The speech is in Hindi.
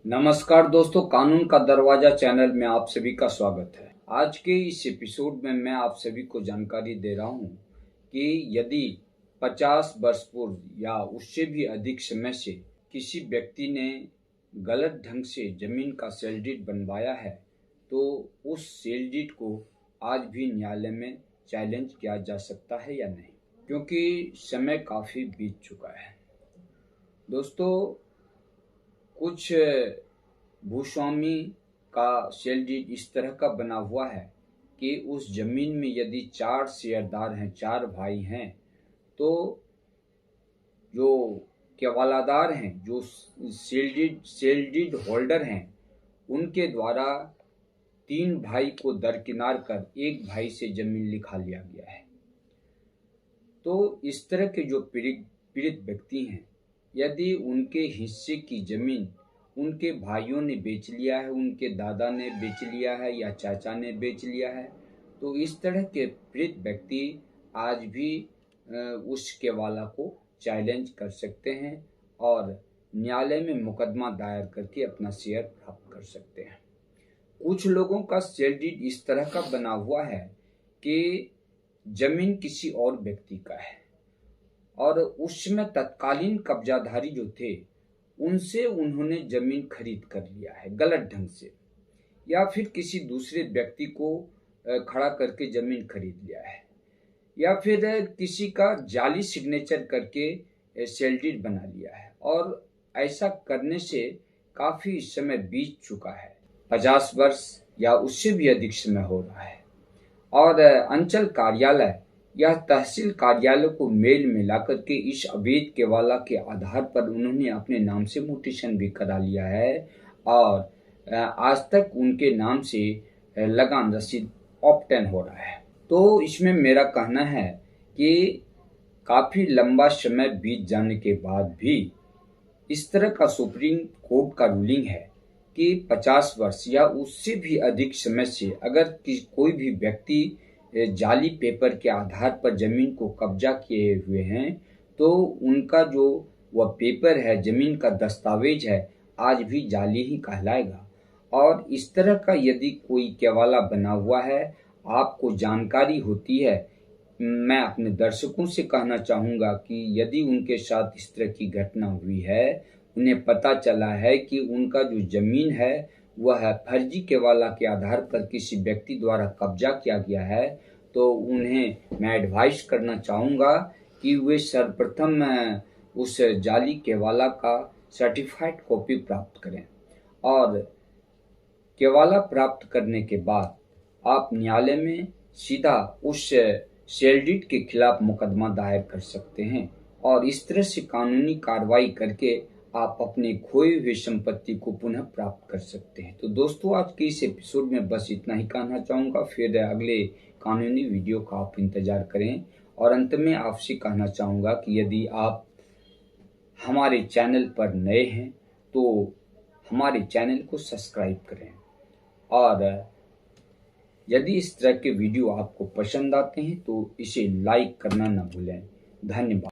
नमस्कार दोस्तों, कानून का दरवाजा चैनल में आप सभी का स्वागत है। आज के इस एपिसोड में मैं आप सभी को जानकारी दे रहा हूं कि यदि 50 वर्ष पूर्व या उससे भी अधिक समय से किसी व्यक्ति ने गलत ढंग से जमीन का सेल डीड बनवाया है तो उस सेल डीड को आज भी न्यायालय में चैलेंज किया जा सकता है या नहीं, क्योंकि समय काफ़ी बीत चुका है। दोस्तों, कुछ भूस्वामी का सेल डीड इस तरह का बना हुआ है कि उस जमीन में यदि 4 शेयरदार हैं, 4 भाई हैं, तो जो केवालादार हैं, जो सेल डीड होल्डर हैं, उनके द्वारा 3 भाई को दरकिनार कर एक भाई से जमीन लिखा लिया गया है। तो इस तरह के जो पीड़ित व्यक्ति हैं, यदि उनके हिस्से की जमीन उनके भाइयों ने बेच लिया है, उनके दादा ने बेच लिया है या चाचा ने बेच लिया है, तो इस तरह के पीड़ित व्यक्ति आज भी उस केवाला को चैलेंज कर सकते हैं और न्यायालय में मुकदमा दायर करके अपना शेयर प्राप्त कर सकते हैं। कुछ लोगों का सेल डीड इस तरह का बना हुआ है कि जमीन किसी और व्यक्ति का है और उस समय तत्कालीन कब्जाधारी जो थे उनसे उन्होंने जमीन खरीद कर लिया है गलत ढंग से, या फिर किसी दूसरे व्यक्ति को खड़ा करके जमीन खरीद लिया है, या फिर किसी का जाली सिग्नेचर करके सेल डीड बना लिया है। और ऐसा करने से काफ़ी समय बीत चुका है, 50 वर्ष या उससे भी अधिक समय हो रहा है, और अंचल कार्यालय या तहसील कार्यालय को मेल मिला करके इस अवैध केवाला के आधार पर उन्होंने अपने नाम से म्यूटेशन भी करा लिया है और आज तक उनके नाम से लगान रसीद ऑब्टेन हो रहा है। तो इसमें मेरा कहना है कि काफ़ी लंबा समय बीत जाने के बाद भी इस तरह का सुप्रीम कोर्ट का रूलिंग है कि 50 वर्ष या उससे भी अधिक समय से अगर कोई भी व्यक्ति जाली पेपर के आधार पर जमीन को कब्जा किए हुए हैं तो उनका जो वह पेपर है, जमीन का दस्तावेज है, आज भी जाली ही कहलाएगा। और इस तरह का यदि कोई केवाला बना हुआ है, आपको जानकारी होती है, मैं अपने दर्शकों से कहना चाहूँगा कि यदि उनके साथ इस तरह की घटना हुई है, उन्हें पता चला है कि उनका जो ज़मीन है वह फर्जी केवाला के आधार पर किसी व्यक्ति द्वारा कब्जा किया गया है, तो उन्हें मैं एडवाइस करना चाहूँगा कि वे सर्वप्रथम उस जाली केवाला का सर्टिफाइड कॉपी प्राप्त करें और केवाला प्राप्त करने के बाद आप न्यायालय में सीधा उस सेल डीड के खिलाफ मुकदमा दायर कर सकते हैं और इस तरह से कानूनी कार्रवाई करके आप अपने खोई हुई संपत्ति को पुनः प्राप्त कर सकते हैं। तो दोस्तों, आज के इस एपिसोड में बस इतना ही कहना चाहूँगा। फिर अगले कानूनी वीडियो का आप इंतज़ार करें और अंत में आपसे कहना चाहूँगा कि यदि आप हमारे चैनल पर नए हैं तो हमारे चैनल को सब्सक्राइब करें और यदि इस तरह के वीडियो आपको पसंद आते हैं तो इसे लाइक करना न भूलें। धन्यवाद।